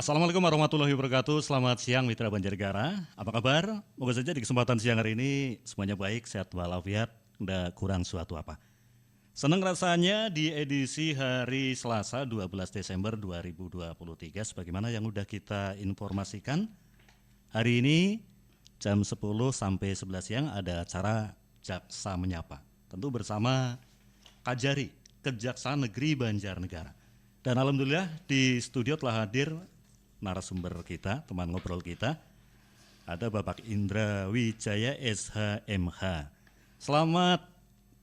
Assalamualaikum warahmatullahi wabarakatuh. Selamat siang Mitra Banjarnegara. Apa kabar? Moga saja di kesempatan siang hari ini semuanya baik, sehat walafiat, nggak kurang suatu apa. Senang rasanya di edisi hari Selasa 12 Desember 2023 sebagaimana yang udah kita informasikan. Hari ini jam 10 sampai 11 siang ada acara Jaksa Menyapa. Tentu bersama Kajari, Kejaksaan Negeri Banjarnegara. Dan alhamdulillah di studio telah hadir narasumber kita, teman ngobrol kita, ada Bapak Indra Wijaya SHMH. Selamat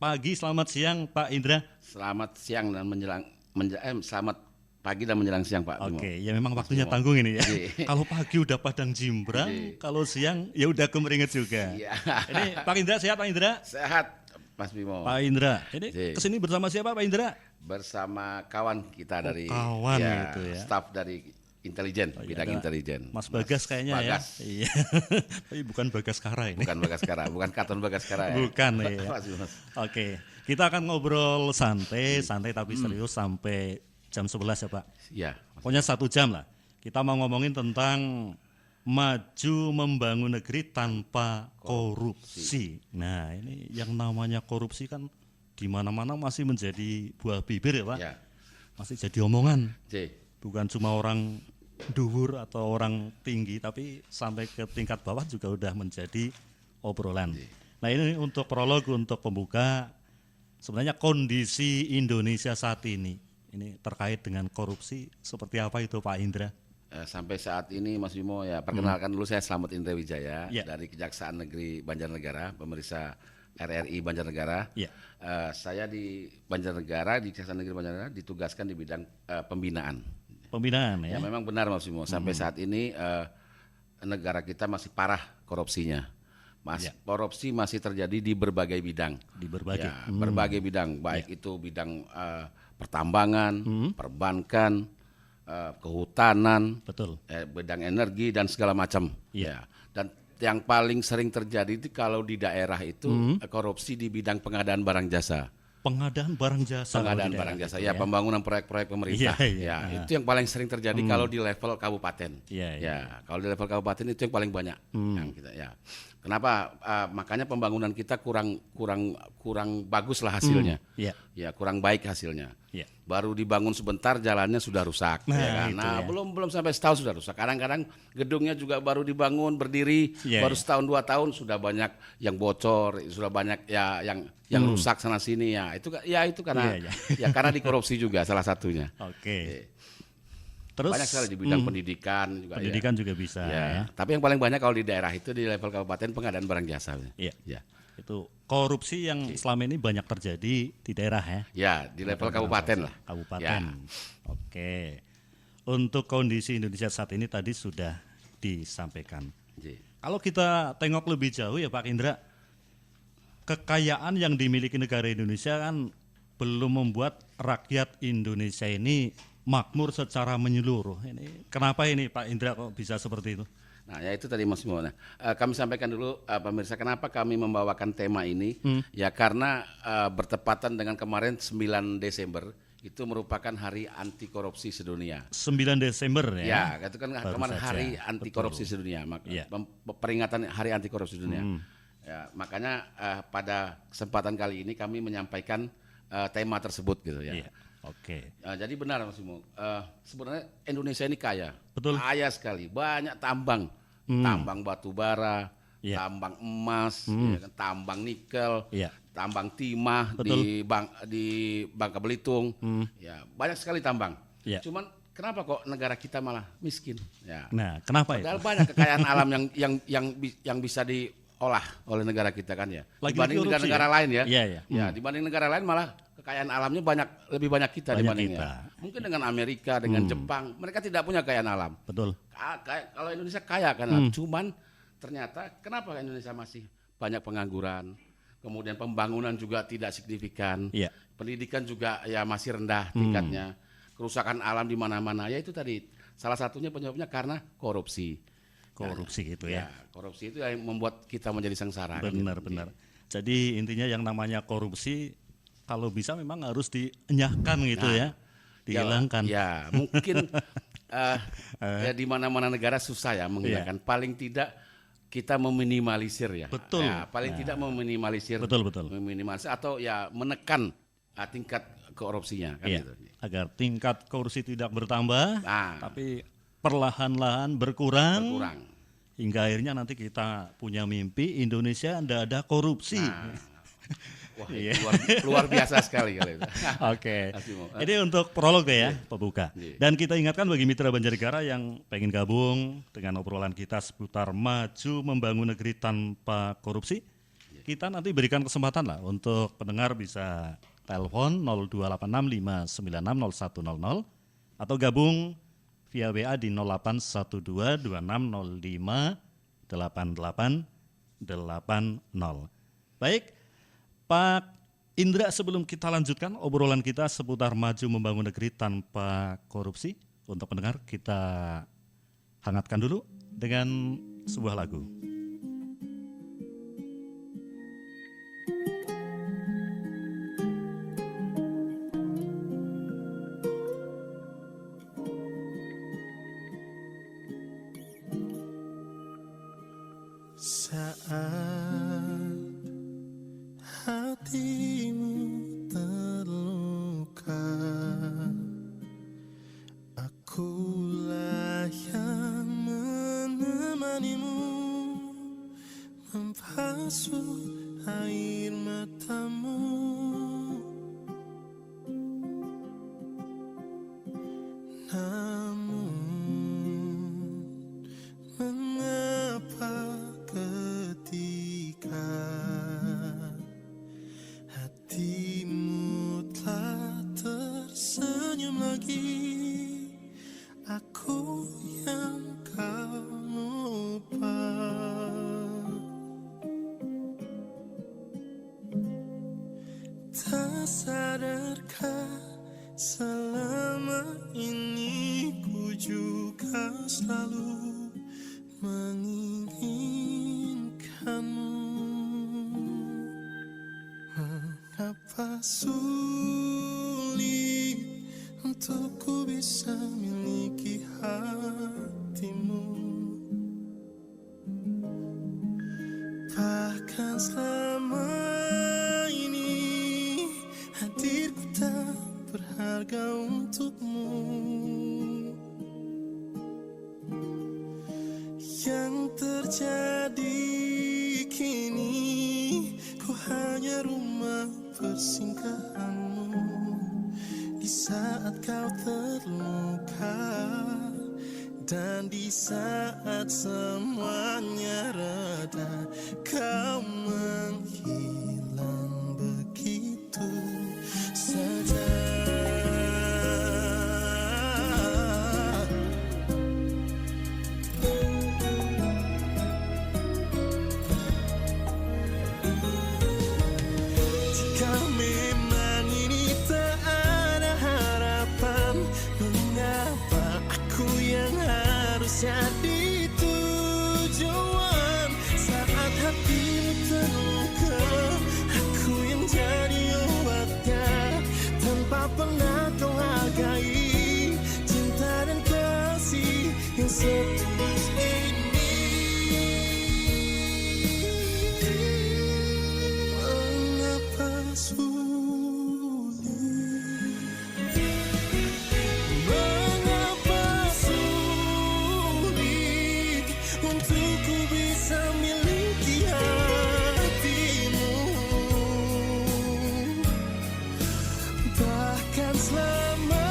pagi, selamat siang Pak Indra. Selamat siang dan selamat pagi dan menjelang siang Pak. Oke, ya memang waktunya tanggung ini ya. Kalau pagi udah Padang Jimbrang, kalau siang ya udah Kemeringet juga. Ini Pak Indra sehat Pak Indra? Sehat Mas Bimo. Pak Indra, ini kesini bersama siapa Pak Indra? Bersama kawan kita dari kawan gitu ya. Staf dari intelijen, bidang intelijen. Mas Bagas kayaknya Bagas. ya. Iya. Tapi bukan Bagaskara ini. Bukan Bagaskara, bukan Katon Bagaskara ya. Bukan ya. Mas. Oke, kita akan ngobrol santai tapi serius sampai jam 11 ya Pak. Iya. Pokoknya 1 jam lah. Kita mau ngomongin tentang maju membangun negeri tanpa korupsi. Nah ini yang namanya korupsi kan di mana-mana masih menjadi buah bibir ya Pak. Ya. Masih jadi omongan. J. Bukan cuma orang duhur atau orang tinggi, tapi sampai ke tingkat bawah juga udah menjadi obrolan. Nah ini untuk prolog, untuk pembuka, sebenarnya kondisi Indonesia saat ini terkait dengan korupsi seperti apa itu Pak Indra? Sampai saat ini Mas Bimo ya perkenalkan dulu, saya Slamet Indra Wijaya dari Kejaksaan Negeri Banjarnegara, pemeriksa RRI Banjarnegara. Saya di Banjarnegara, di Kejaksaan Negeri Banjarnegara ditugaskan di bidang pembinaan. Pembinaan ya? Ya memang benar Mas Bimo, sampai saat ini negara kita masih parah korupsinya. Korupsi masih terjadi di berbagai bidang. Di berbagai? Berbagai bidang, baik itu bidang pertambangan, perbankan, kehutanan, betul, bidang energi dan segala macam. Dan yang paling sering terjadi itu kalau di daerah itu korupsi di bidang pengadaan barang jasa. Pengadaan barang jasa. Pengadaan barang jasa, ya pembangunan proyek-proyek pemerintah. Itu yang paling sering terjadi kalau di level kabupaten. Kalau di level kabupaten itu yang paling banyak. Yang kita, kenapa? Makanya pembangunan kita kurang bagus lah hasilnya. Kurang baik hasilnya. Baru dibangun sebentar jalannya sudah rusak. Nah, belum sampai setahun sudah rusak. Kadang-kadang gedungnya juga baru dibangun berdiri, baru setahun 2 tahun sudah banyak yang bocor, sudah banyak yang rusak sana sini itu karena karena dikorupsi juga salah satunya. Terus banyak sekali di bidang pendidikan juga. Pendidikan juga bisa. Tapi yang paling banyak kalau di daerah itu di level kabupaten pengadaan barang jasa. Itu korupsi yang selama ini banyak terjadi di daerah ya? Ya, di level kabupaten lah. Kabupaten. Oke. Untuk kondisi Indonesia saat ini tadi sudah disampaikan. Kalau kita tengok lebih jauh ya Pak Indra, kekayaan yang dimiliki negara Indonesia kan belum membuat rakyat Indonesia ini makmur secara menyeluruh. Ini kenapa ini Pak Indra kok bisa seperti itu? Nah ya itu tadi Mas Bimo. Kami sampaikan dulu pemirsa kenapa kami membawakan tema ini. Ya karena bertepatan dengan kemarin 9 Desember itu merupakan hari anti korupsi sedunia. 9 Desember ya? Ya itu kan kemarin hari anti korupsi sedunia. Peringatan hari anti korupsi sedunia. Makanya pada kesempatan kali ini kami menyampaikan tema tersebut gitu ya. Jadi benar Mas Bimo, sebenarnya Indonesia ini kaya, kaya sekali, banyak tambang, tambang batu bara, tambang emas, tambang nikel, tambang timah di Bangka Belitung, banyak sekali tambang. Cuman kenapa kok negara kita malah miskin? Nah, kenapa padahal banyak kekayaan alam yang bisa diolah oleh negara kita kan ya. Dibanding negara-negara lain dibanding negara lain malah kekayaan alamnya lebih banyak kita dibandingnya. Mungkin dengan Amerika, dengan Jepang, mereka tidak punya kekayaan alam. Betul. Kalau Indonesia kaya kan, cuman ternyata kenapa Indonesia masih banyak pengangguran, kemudian pembangunan juga tidak signifikan, pendidikan juga masih rendah tingkatnya, kerusakan alam di mana-mana. Ya itu tadi salah satunya penyebabnya karena korupsi. Gitu ya. Korupsi itu yang membuat kita menjadi sengsara. Benar. Jadi intinya yang namanya korupsi kalau bisa memang harus dienyahkan gitu dihilangkan. Ya, mungkin Ya di mana-mana negara susah ya menghilangkan. Paling tidak kita meminimalisir ya. Betul. Ya, paling tidak meminimalisir. Betul. Meminimalisir atau ya menekan tingkat korupsinya kan gitu. Agar tingkat korupsi tidak bertambah, tapi perlahan-lahan berkurang. Hingga akhirnya nanti kita punya mimpi Indonesia tidak ada korupsi. Wah, luar biasa sekali kalau itu. Oke. Ini untuk prolog deh ya, pembuka. Dan kita ingatkan bagi mitra Banjarnegara yang pengen gabung dengan obrolan kita seputar maju membangun negeri tanpa korupsi, kita nanti berikan kesempatan lah untuk pendengar bisa telepon 02865960100 atau gabung via WA di 081226058880. Baik, Pak Indra, sebelum kita lanjutkan obrolan kita seputar maju membangun negeri tanpa korupsi, untuk pendengar kita hangatkan dulu dengan sebuah lagu. Air matamu, namun mengapa ketika hatimu telah tersenyum lagi, aku yang kau lupa. Tak sadarkah selama ini ku juga selalu menginginkanmu. Mengapa sulit untuk ku bisa miliki hatimu, bahkan selama hadirku tak berharga untukmu. Yang terjadi kini, ku hanya rumah persinggahanmu. Di saat kau terluka dan di saat semuanya reda, kau menghilang begitu saja. Jika memang ini tak ada harapan, mengapa aku yang harus jadi tujuan? Saat hatimu terluka, aku yang jadi obatnya. Tanpa pernah kau hargai cinta dan kasih yang setulus ini. Mengapa sulit, mengapa sulit untuk ku bisa miliki hatimu, bahkan selama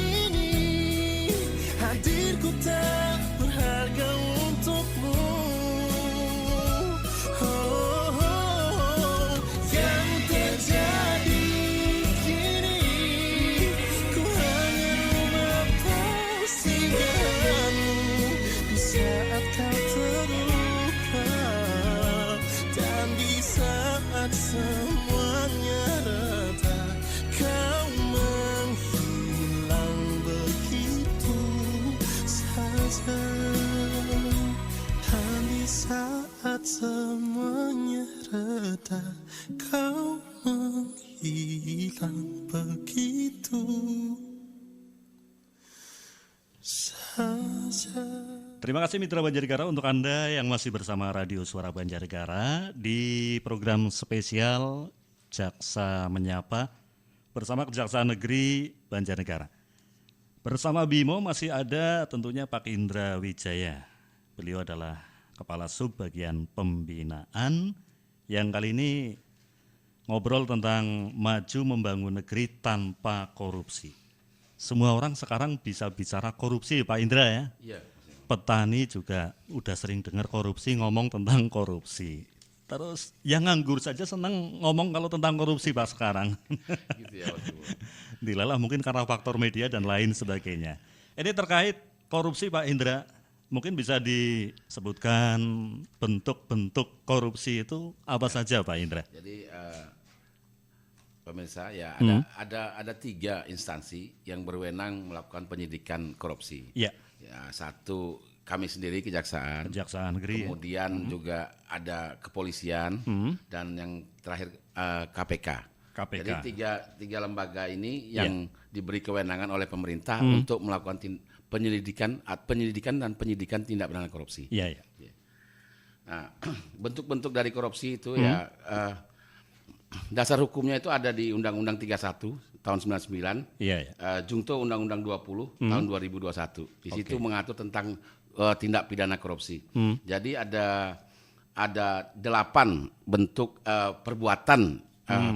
ini hadirku tak berharga untukmu. Yang terjadi kini, ku hanya rumah persinggahanmu. Di saat kau terluka dan di saat semuanya reda, kau menghilang begitu saja. Dan di saat semuanya reda, kau menghilang begitu Terima kasih Mitra Banjarnegara untuk Anda yang masih bersama Radio Suara Banjarnegara di program spesial Jaksa Menyapa bersama Kejaksaan Negeri Banjarnegara. Bersama Bimo masih ada tentunya Pak Indra Wijaya. Beliau adalah Kepala Sub Bagian Pembinaan yang kali ini ngobrol tentang maju membangun negeri tanpa korupsi. Semua orang sekarang bisa bicara korupsi Pak Indra ya. Iya. Petani juga udah sering dengar korupsi, ngomong tentang korupsi. Terus yang nganggur saja senang ngomong kalau tentang korupsi Pak sekarang. Gitu ya, betul. Dilalah mungkin karena faktor media dan lain sebagainya. Ini terkait korupsi Pak Indra, mungkin bisa disebutkan bentuk-bentuk korupsi itu apa saja Pak Indra? Jadi pemirsa ya ada 3 instansi yang berwenang melakukan penyidikan korupsi. Iya. Ya, satu kami sendiri Kejaksaan Negeri. Kemudian juga ada kepolisian dan yang terakhir KPK. Jadi tiga lembaga ini yang diberi kewenangan oleh pemerintah untuk melakukan penyidikan dan penyidikan tindak pidana korupsi. Iya. Nah, bentuk-bentuk dari korupsi itu ya dasar hukumnya itu ada di Undang-Undang 31 tahun 99, Jungto Undang-Undang 20 tahun 2021. Di situ mengatur tentang tindak pidana korupsi. Jadi ada 8 bentuk perbuatan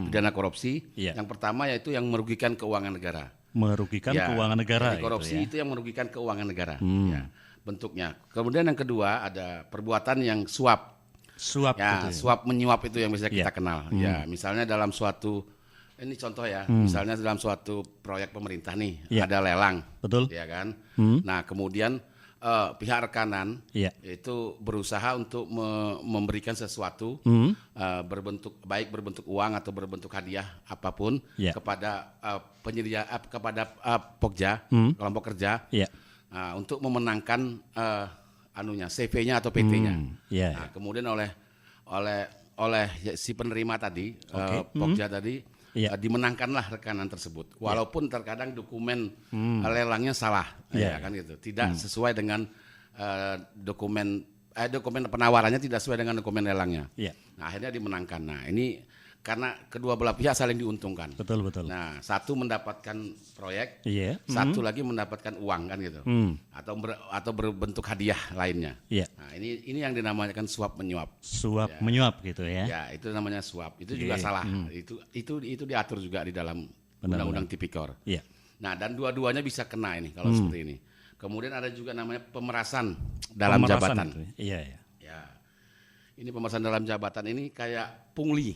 pidana korupsi. Yang pertama yaitu yang merugikan keuangan negara. Keuangan negara. Jadi korupsi itu yang merugikan keuangan negara. Ya, bentuknya. Kemudian yang kedua ada perbuatan yang suap. Suap menyuap itu yang bisa kita kenal. Ya, misalnya dalam suatu ini contoh ya, misalnya dalam suatu proyek pemerintah nih ada lelang, betul, ya kan. Nah kemudian pihak rekanan itu berusaha untuk memberikan sesuatu berbentuk uang atau berbentuk hadiah apapun kepada penyedia kepada Pokja, kelompok kerja, untuk memenangkan CV-nya atau PT-nya. Nah kemudian oleh si penerima tadi, Pokja tadi. Dimenangkanlah rekanan tersebut, walaupun terkadang dokumen lelangnya salah, ya kan gitu, tidak sesuai dengan dokumen penawarannya tidak sesuai dengan dokumen lelangnya. Nah akhirnya dimenangkan. Nah ini karena kedua belah pihak saling diuntungkan. Betul. Nah satu mendapatkan proyek, satu lagi mendapatkan uang kan gitu, atau berbentuk hadiah lainnya. Nah ini yang dinamakan suap menyuap. Menyuap gitu ya? Ya itu namanya suap. Itu juga salah. Itu diatur juga di dalam Undang-Undang Tipikor. Nah dan dua-duanya bisa kena ini kalau seperti ini. Kemudian ada juga namanya pemerasan dalam jabatan. Ini pemerasan dalam jabatan ini kayak pungli.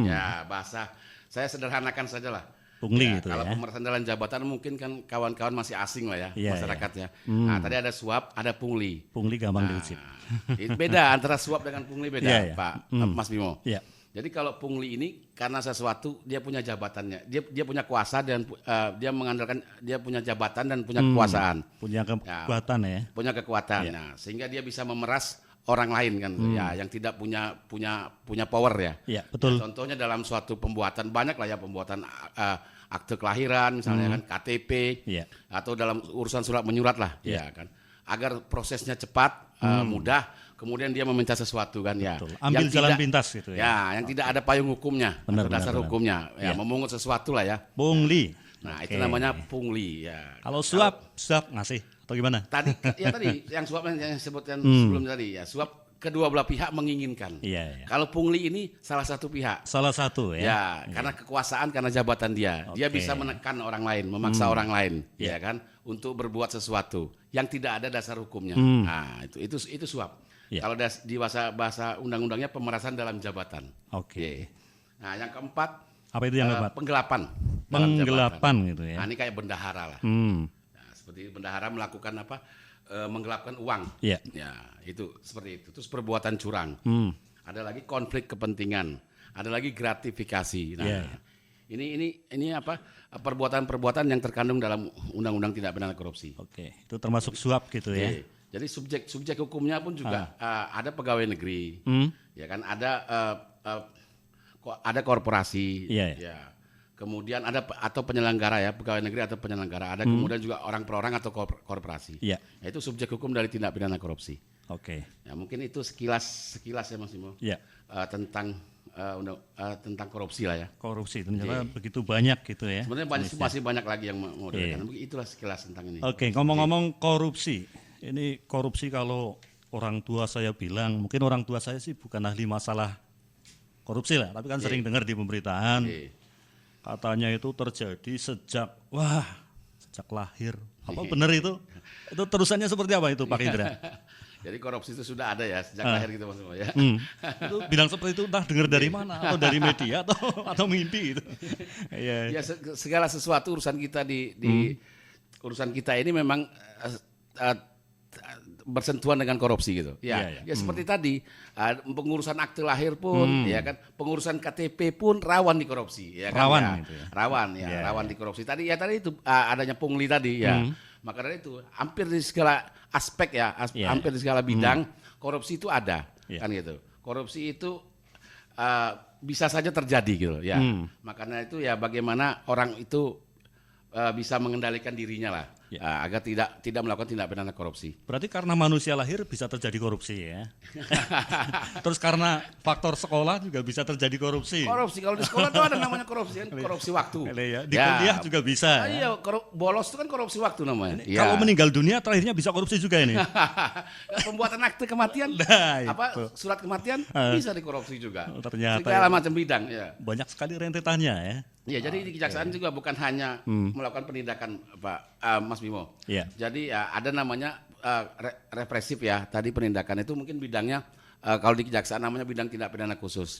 Ya bahasa saya sederhanakan saja lah. Pungli gitu kalau ya. Kalau pemerasan dalam jabatan mungkin kan kawan-kawan masih asing lah ya masyarakat ya. Nah tadi ada suap, ada pungli. Pungli gampang diusip. Beda antara suap dengan pungli beda Pak Mas Bimo. Jadi kalau pungli ini karena sesuatu dia punya jabatannya, dia punya kuasa dan dia mengandalkan dia punya jabatan dan punya kekuasaan. Punya kekuatan ya. Punya kekuatan. Nah sehingga dia bisa memeras orang lain kan, yang tidak punya power ya. Betul. Ya, contohnya dalam suatu pembuatan banyak lah ya pembuatan akte kelahiran misalnya kan KTP atau dalam urusan surat menyurat lah, ya kan. Agar prosesnya cepat, mudah, kemudian dia meminta sesuatu kan ya. Betul. Ambil yang jalan pintas gitu ya. Yang tidak ada payung hukumnya, dasar hukumnya, memungut sesuatu lah ya. Pungli. Nah itu namanya pungli ya. Kalau suap ngasih atau gimana? Tadi yang suap yang disebutkan sebelum tadi ya, suap kedua belah pihak menginginkan. Kalau pungli ini salah satu pihak. Salah satu ya. Karena kekuasaan, karena jabatan dia. Dia bisa menekan orang lain, memaksa orang lain, ya kan, untuk berbuat sesuatu yang tidak ada dasar hukumnya. Nah, itu suap. Kalau di bahasa undang-undangnya pemerasan dalam jabatan. Nah, yang keempat apa itu yang keempat? Penggelapan. Penggelapan gitu ya. Nah, ini kayak bendahara lah. Seperti bendahara melakukan apa? Menggelapkan uang. Ya, itu seperti itu. Terus perbuatan curang. Ada lagi konflik kepentingan. Ada lagi gratifikasi. Nah, ini apa? Perbuatan-perbuatan yang terkandung dalam Undang-Undang Tindak Pidana Korupsi. Itu termasuk suap gitu ya. Jadi subjek hukumnya pun juga ada pegawai negeri. Ya kan, ada korporasi. Ya. kemudian ada atau penyelenggara ya, pegawai negeri atau penyelenggara, ada kemudian juga orang per orang atau korporasi. Iya. Nah, itu subjek hukum dari tindak pidana korupsi. Oke. Ya mungkin itu sekilas ya Mas Bimo. Iya. Tentang korupsi lah ya. Korupsi ternyata begitu banyak gitu ya. Sebenarnya masih banyak lagi yang mau dikatakan. Itulah sekilas tentang ini. Oke, ngomong-ngomong korupsi. Ini korupsi kalau orang tua saya bilang, mungkin orang tua saya sih bukan ahli masalah korupsi lah, tapi kan sering dengar di pemberitaan. Katanya itu terjadi sejak lahir. Apa benar itu? Itu terusannya seperti apa itu Pak Indra? Jadi korupsi itu sudah ada ya sejak lahir gitu Mas Bimo ya. Itu bilang seperti itu entah dengar dari mana, atau dari media atau mimpi gitu. Ya segala sesuatu urusan kita di urusan kita ini memang bersentuhan dengan korupsi gitu. Ya seperti tadi pengurusan akte lahir pun ya kan, pengurusan KTP pun rawan di korupsi ya kan. Rawan di korupsi. Tadi itu adanya pungli tadi ya. Maka dari itu hampir di segala aspek ya, hampir di segala bidang korupsi itu ada kan gitu. Korupsi itu bisa saja terjadi gitu ya. Makanya itu ya bagaimana orang itu bisa mengendalikan dirinya lah agar tidak melakukan tindak pidana korupsi. Berarti karena manusia lahir bisa terjadi korupsi ya. Terus karena faktor sekolah juga bisa terjadi korupsi. Korupsi kalau di sekolah itu ada namanya korupsi kan, korupsi waktu. Di kuliah juga bisa. Iya, bolos itu kan korupsi waktu namanya. Kalau meninggal dunia terakhirnya bisa korupsi juga ini. Pembuatan akte kematian, surat kematian bisa dikorupsi juga. Ternyata segala macam bidang ya. Banyak sekali rentetannya ya. Ya, jadi di kejaksaan juga bukan hanya melakukan penindakan Pak Mas Bimo. Iya. Jadi ada namanya represif ya. Tadi penindakan itu mungkin bidangnya kalau di kejaksaan namanya bidang tindak pidana khusus.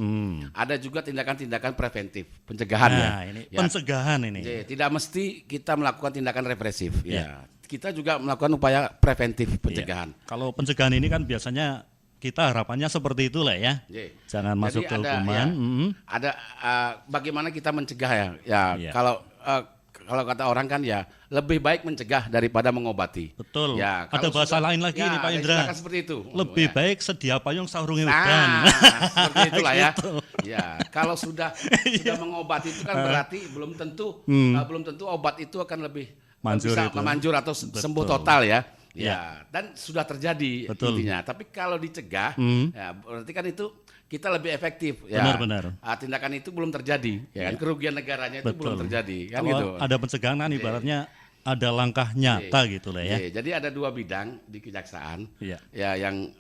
Ada juga tindakan-tindakan preventif, pencegahan ini pencegahan ini. Jadi, tidak mesti kita melakukan tindakan represif ya. Kita juga melakukan upaya preventif pencegahan. Kalau pencegahan ini kan biasanya kita harapannya seperti itulah ya. Jangan masuk ke hukuman. Ada bagaimana kita mencegah ya. Kalau kata orang kan ya lebih baik mencegah daripada mengobati. Betul. Ya, ada bahasa lain lagi nih Pak Indra. Seperti itu. Lebih baik sedia payung saurunge udan. Seperti itulah ya. Gitu. Ya, kalau sudah mengobati itu kan berarti belum tentu obat itu akan lebih manjur atau sembuh total ya. Ya, dan sudah terjadi intinya. Tapi kalau dicegah, ya berarti kan itu kita lebih efektif. Ya. Benar. Tindakan itu belum terjadi, ya kan kerugian negaranya itu belum terjadi, kan kalau gitu. Ada pencegahan kan ibaratnya ada langkah nyata gitu lah ya. Jadi ada dua bidang di kejaksaan, ya yang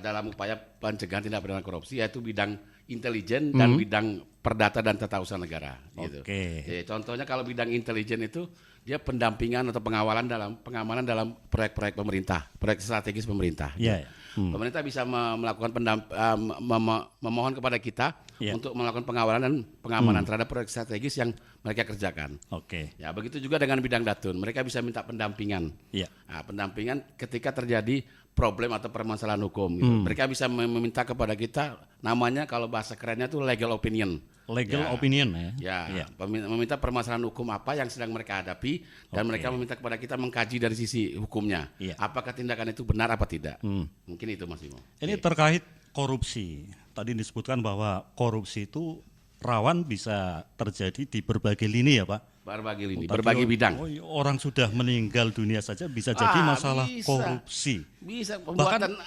dalam upaya pencegahan tindak pidana korupsi yaitu bidang intelijen dan bidang perdata dan tata usaha negara. Gitu. Contohnya kalau bidang intelijen itu dia pendampingan atau pengamanan dalam proyek-proyek pemerintah, proyek strategis pemerintah. Pemerintah bisa melakukan memohon kepada kita untuk melakukan pengawalan dan pengamanan terhadap proyek strategis yang mereka kerjakan. Ya, begitu juga dengan bidang datun, mereka bisa minta pendampingan. Nah, pendampingan ketika terjadi problem atau permasalahan hukum. Gitu. Mereka bisa meminta kepada kita, namanya kalau bahasa kerennya itu legal opinion. Opinion ya. Meminta permasalahan hukum apa yang sedang mereka hadapi dan mereka meminta kepada kita mengkaji dari sisi hukumnya. Apakah tindakan itu benar apa tidak? Mungkin itu Mas Bimo. Ini terkait korupsi. Tadi disebutkan bahwa korupsi itu rawan bisa terjadi di berbagai lini ya Pak? Berbagai bidang. Orang sudah meninggal dunia saja bisa jadi masalah korupsi. Bisa pembuatan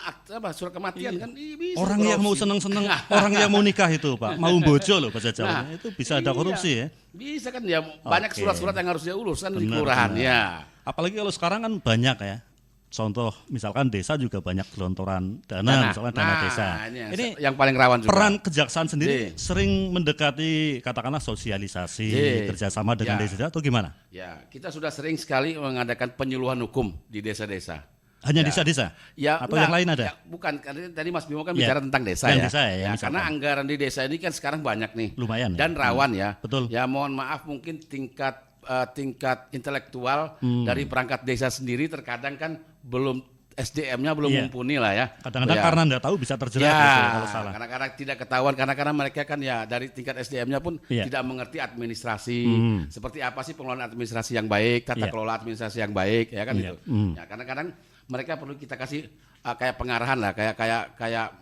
surat kematian kan bisa. Orang yang mau seneng-seneng, orang yang mau nikah itu Pak, mau bojo loh bahasa Jawa, itu bisa ada korupsi ya. Bisa kan ya, banyak surat-surat yang harus dia urus kan di kelurahan ya. Apalagi kalau sekarang kan banyak ya. Contoh misalkan desa juga banyak gelontoran dana, misalkan dana desa. Ini yang paling rawan juga. Peran kejaksaan sendiri sering mendekati katakanlah sosialisasi kerjasama dengan desa atau gimana? Ya, kita sudah sering sekali mengadakan penyuluhan hukum di desa-desa. Hanya desa-desa? Ya, atau yang lain ada? Ya, bukan, karena tadi Mas Bimo kan bicara tentang desa ya. Desa ya karena anggaran di desa ini kan sekarang banyak nih. Lumayan. Dan rawan ya. Betul. Ya mohon maaf mungkin tingkat intelektual dari perangkat desa sendiri terkadang kan belum SDM-nya belum mumpuni lah ya. Kadang-kadang karena nggak tahu bisa terjerat gitu, kalau salah. Karena tidak ketahuan karena mereka kan ya dari tingkat SDM-nya pun tidak mengerti administrasi. Seperti apa sih pengelolaan administrasi yang baik, tata kelola administrasi yang baik ya kan gitu. Ya kadang-kadang mereka perlu kita kasih kayak pengarahan lah, kayak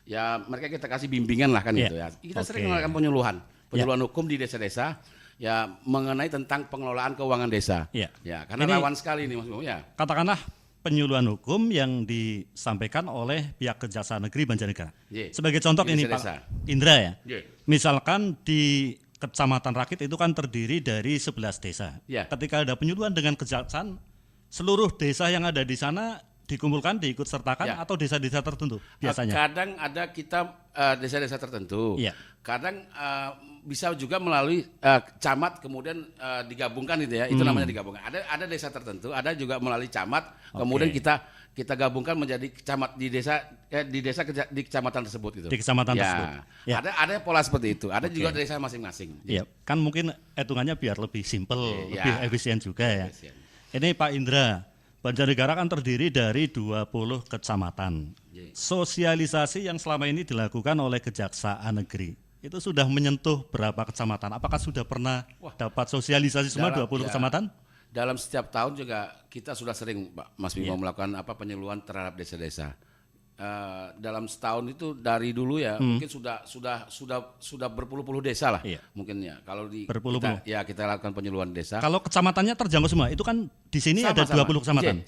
ya mereka kita kasih bimbingan lah kan gitu ya. Kita sering melakukan penyuluhan. penyuluhan hukum di desa-desa ya mengenai tentang pengelolaan keuangan desa. Ya, karena ini, rawan sekali ini Mas Bimo ya. Katakanlah penyuluhan hukum yang disampaikan oleh pihak Kejaksaan Negeri Banjarnegara. Sebagai contoh di ini desa-desa. Pak Indra ya. Misalkan di Kecamatan Rakit itu kan terdiri dari 11 desa. Ketika ada penyuluhan dengan kejaksaan, seluruh desa yang ada di sana dikumpulkan, diikut sertakan atau desa-desa tertentu biasanya. Kadang ada kita desa-desa tertentu. Kadang bisa juga melalui camat kemudian digabungkan gitu ya. Itu namanya digabungkan. Ada desa tertentu, ada juga melalui camat kemudian kita gabungkan menjadi camat di desa di kecamatan tersebut gitu. Di kecamatan tersebut. Ada pola seperti itu. Ada juga desa masing-masing. Iya, kan mungkin hitungannya biar lebih simpel, lebih efisien juga ya. Ini Pak Indra, Banjarnegara kan terdiri dari 20 kecamatan. Sosialisasi yang selama ini dilakukan oleh Kejaksaan Negeri itu sudah menyentuh berapa kecamatan? Apakah sudah pernah dapat sosialisasi semua 20 kecamatan? Dalam setiap tahun juga kita sudah sering Mas Bimo melakukan penyuluhan terhadap desa-desa. Dalam setahun itu dari dulu ya mungkin sudah berpuluh-puluh desa lah mungkin ya kalau kita lakukan penyuluhan desa. Kalau kecamatannya terjangkau semua itu kan di sini ada 20 kecamatan.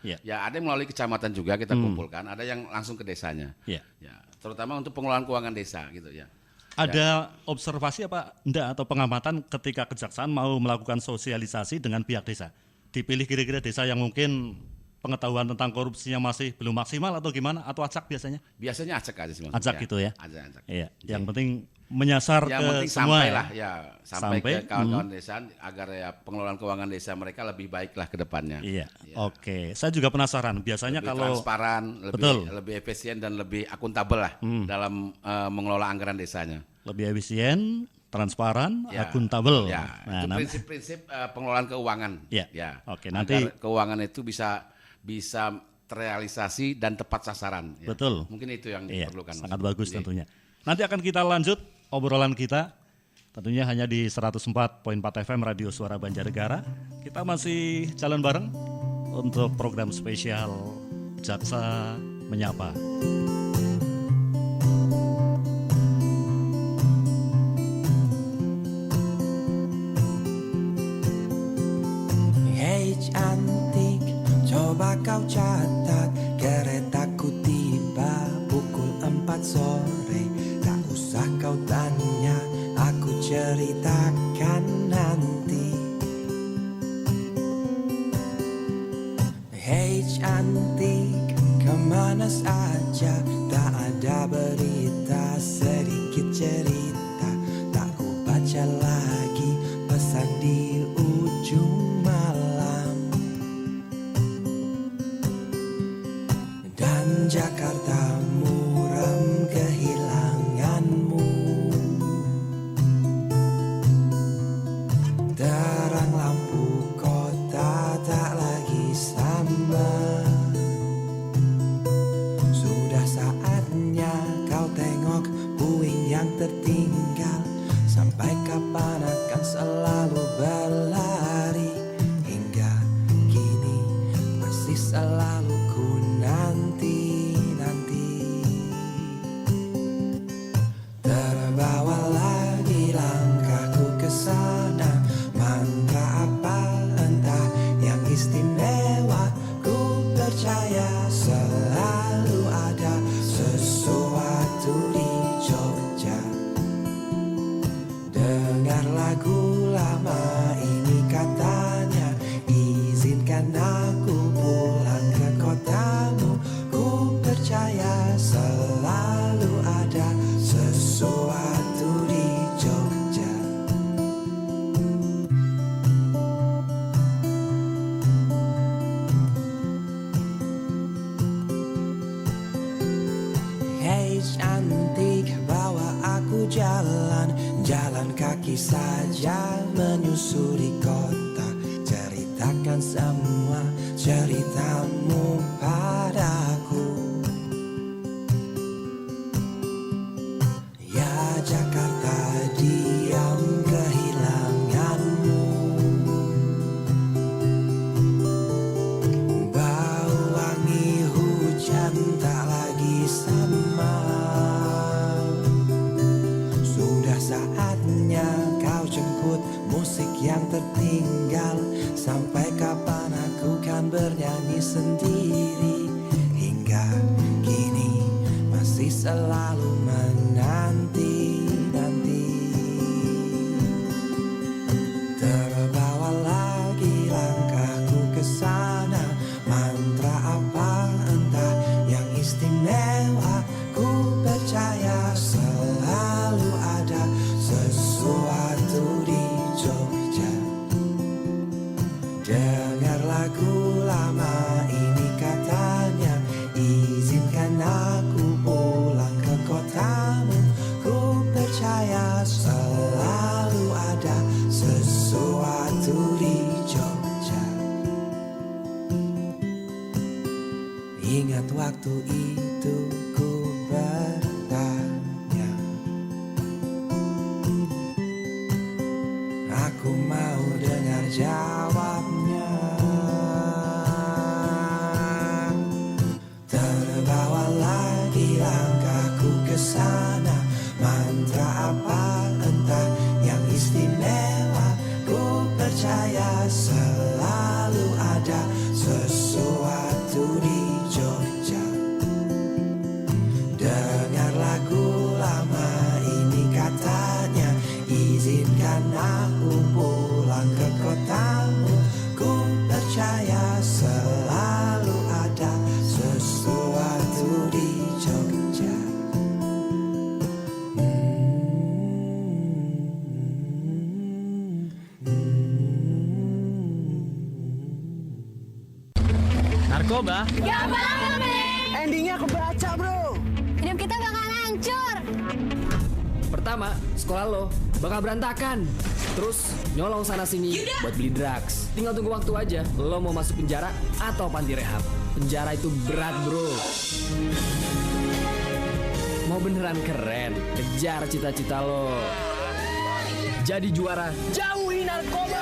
Ya ada yang melalui kecamatan juga kita kumpulkan, ada yang langsung ke desanya. Ya terutama untuk pengelolaan keuangan desa gitu ya. Ada observasi apa enggak atau pengamatan ketika kejaksaan mau melakukan sosialisasi dengan pihak desa? Dipilih kira-kira desa yang mungkin pengetahuan tentang korupsinya masih belum maksimal atau gimana? Atau acak biasanya? Biasanya acak aja sih. Acak gitu ya? Acak. Iya. Yang penting menyasar ke semua sampai ke kawan-kawan desa agar ya pengelolaan keuangan desa mereka lebih baik lah ke depannya. Iya. Oke. Saya juga penasaran. Biasanya lebih kalau transparan, lebih efisien dan lebih akuntabel lah dalam mengelola anggaran desanya. Lebih efisien, transparan, akuntabel. Itu prinsip-prinsip pengelolaan keuangan. Oke, nanti agar keuangan itu bisa terrealisasi dan tepat sasaran. Betul. Mungkin itu yang diperlukan. Sangat bagus tentunya. Nanti akan kita lanjut obrolan kita. Tentunya hanya di 104.4 FM Radio Suara Banjarnegara. Kita masih jalan bareng untuk program spesial Jaksa Menyapa. Hey cantik, coba kau catat, keretaku tiba pukul 4 sore. Tak usah kau tanya, aku ceritakan nanti. Hey cantik, kemana saja, tak ada berita, sedikit cerita. Tak ku baca lagi pesan di ujung malam. Dan Jakarta muram kehilanganmu. Terang lampu kota tak lagi sama. Sudah saatnya kau tengok puing yang tertinggal. Sampai kapan akan selalu berlari? Hingga kini masih selalu ku nanti-nanti. Terbawa lagi langkahku ke sana. Mantra apa entah yang istimewa. Ku percaya selalu ada sesuatu di Jogja. Dengar lagu lama ini katanya, izinkan aku pulang ke kotamu. Ku percaya selalu ada sesuatu di Jogja. Hey cantik, bawa aku jalan kaki saja menyusuri kota. Ceritakan semua ceritamu padaku. Ya Jakarta diam kehilanganmu. Bau wangi hujan tak lagi sama. Sudah saatnya selalu menanti-nanti. Terbawa lagi langkahku ke sana, mantra apa entah yang istimewa. Ku percaya selalu ada sesuatu di Jogja. Dengar lagu lama ini katanya, izinkan aku pulang ke kotamu. Ku percaya selalu ada sesuatu di Jogja. Ingat waktu itu ku bertanya, aku mau dengar jawabnya. Terbawa lagi langkahku ke sana, mantra apa entah yang istimewa. Ku percaya selalu ada sesuatu di Jogja. Dengar lagu lama ini katanya, izinkan aku pulang ke kotamu. Ku percaya selalu ada sesuatu di Jogja. Narkoba? Ya apa Endingnya aku baca, bro. hidup kita bakal hancur. Pertama, sekolah lo bakal berantakan. Terus nyolong sana sini buat beli drugs. Tinggal tunggu waktu aja. Lo mau masuk penjara atau panti rehab. Penjara itu berat, bro. Mau beneran keren, kejar cita-cita lo. Jadi juara, jauhi narkoba.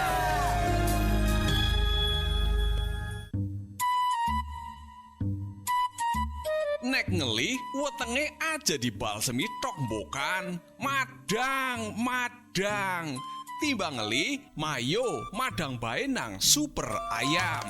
Nek ngelih, wetenge aja dibalsemi tok mbokan. Madang. Timbang ngelih, mayo madang bae nang Super Ayam.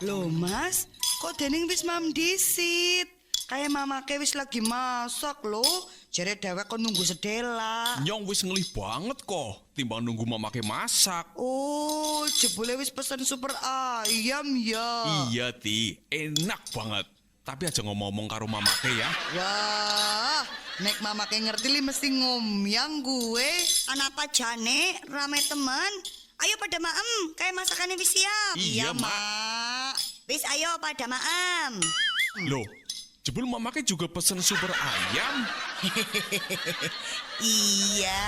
Loh mas, kok Dening wis mamdisit? Kayak mamake wis lagi masak loh. Jare dewek kon nunggu sedela. Nyong wis ngelih banget kok, timbang nunggu mamake masak. Oh, jebule wis pesen super ayam ya. Iya Ti, enak banget. Tapi aja ngomong-ngomong karo mamake ya. Wah, nek mamake ngerti li mesti ngomyang gue. Anapa jane rame teman? Ayo pada maem, kayak masakannya wis siap. Iya, mak. Wis ayo pada maem. Loh, jebul mamake juga pesen Super Ayam. Iya.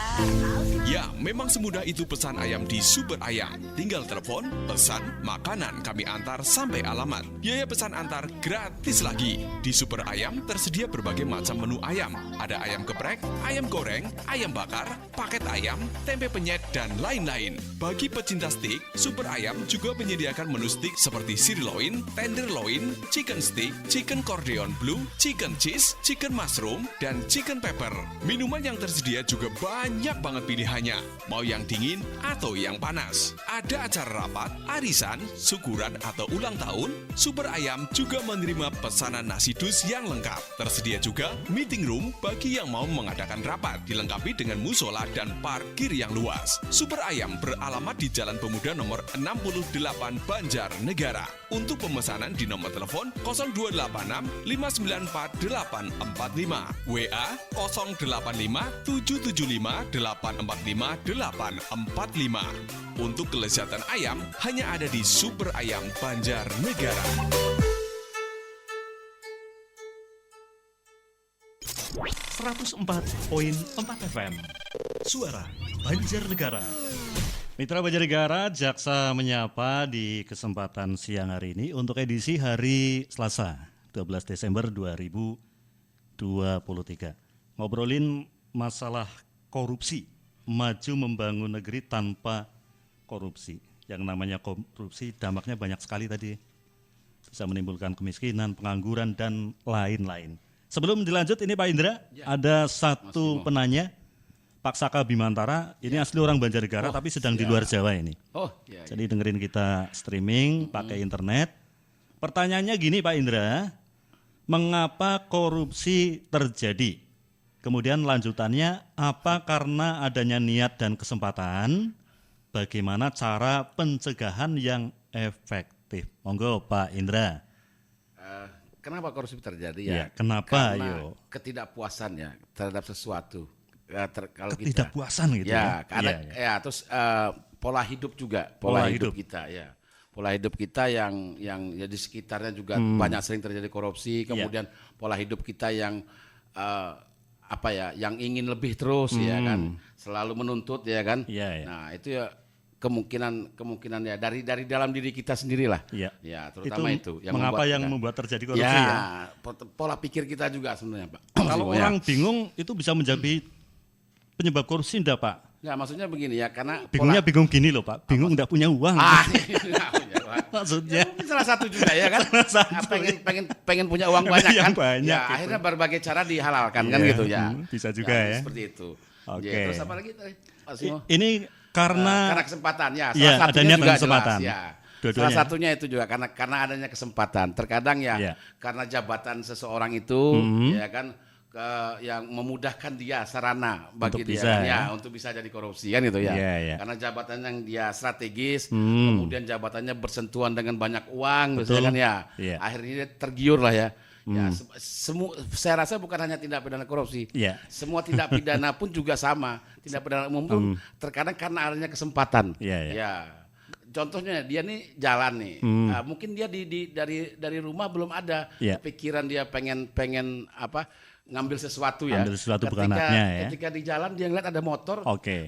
Ya, memang semudah itu pesan ayam di Super Ayam. Tinggal telepon, pesan, makanan kami antar sampai alamat. Biaya pesan antar gratis lagi. Di Super Ayam tersedia berbagai macam menu ayam. Ada ayam geprek, ayam goreng, ayam bakar, paket ayam, tempe penyet, dan lain-lain. Bagi pecinta steak, Super Ayam juga menyediakan menu steak seperti sirloin, tenderloin, chicken steak, chicken cordon bleu, chicken cheese, chicken mushroom, dan chicken pepper. Minuman yang tersedia juga banyak banget pilihannya, mau yang dingin atau yang panas. Ada acara rapat, arisan, syukuran atau ulang tahun, Super Ayam juga menerima pesanan nasi dus yang lengkap. Tersedia juga meeting room bagi yang mau mengadakan rapat, dilengkapi dengan musola dan parkir yang luas. Super Ayam beralamat di Jalan Pemuda nomor 68 Banjarnegara. Untuk pemesanan di nomor telepon 0286 594 845, WA 085 775 845 845. Untuk kelezatan ayam hanya ada di Super Ayam Banjarnegara. FM, Suara Banjarnegara. Mitra Banjarnegara, Jaksa menyapa di kesempatan siang hari ini untuk edisi hari Selasa, 12 Desember 2023. Ngobrolin masalah korupsi, maju membangun negeri tanpa korupsi. Yang namanya korupsi dampaknya banyak sekali tadi. Bisa menimbulkan kemiskinan, pengangguran, dan lain-lain. Sebelum dilanjut ini Pak Indra, ada satu penanya, Pak Saka Bimantara, ini asli orang Banjarnegara tapi sedang di luar Jawa ini. Oh, iya. Jadi dengerin kita streaming pakai internet. Pertanyaannya gini Pak Indra, mengapa korupsi terjadi? Kemudian lanjutannya, apa karena adanya niat dan kesempatan? Bagaimana cara pencegahan yang efektif? Monggo Pak Indra. Kenapa korupsi terjadi ya? Kenapa? Karena ketidakpuasan ya terhadap sesuatu. Kalau ketidakpuasan gitu ya. Terus pola hidup juga, pola hidup kita ya. Pola hidup kita yang ya di sekitarnya juga banyak sering terjadi korupsi. Kemudian pola hidup kita yang yang ingin lebih terus ya kan, selalu menuntut ya kan. Nah itu ya kemungkinan ya dari dalam diri kita sendirilah. Ya terutama itu yang membuat terjadi korupsi ya. Pola pikir kita juga sebenarnya Pak. Kalau orang bingung itu bisa menjadi penyebab korupsi enggak Pak? Ya maksudnya begini ya, karena bingung gini loh Pak, bingung enggak punya uang. Maksudnya mungkin salah satu juga ya kan. pengen punya uang banyak kan. Banyak, ya gitu. Akhirnya berbagai cara dihalalkan kan gitu ya. Bisa juga ya. Seperti itu. Oke. Terus apa lagi tadi Pak Simo? Ini karena kesempatan ya. Salah satunya juga kesempatan. Jelas, ya. Salah satunya itu juga karena adanya kesempatan. Terkadang ya karena jabatan seseorang itu ya kan yang memudahkan dia sarana bagi untuk dia bisa, kan, untuk bisa jadi korupsi kan itu ya. Karena jabatan yang dia strategis, kemudian jabatannya bersentuhan dengan banyak uang, misalnya kan ya. Akhirnya dia tergiur lah ya. Ya, saya rasa bukan hanya tindak pidana korupsi, semua tindak pidana pun juga sama. Tindak pidana umum pun terkadang karena adanya kesempatan. Ya, contohnya dia nih jalan nih, mungkin dia dari rumah belum ada pikiran dia pengen ngambil sesuatu ya. Ambil sesuatu bukan haknya ya. Ketika di jalan dia ngeliat ada motor,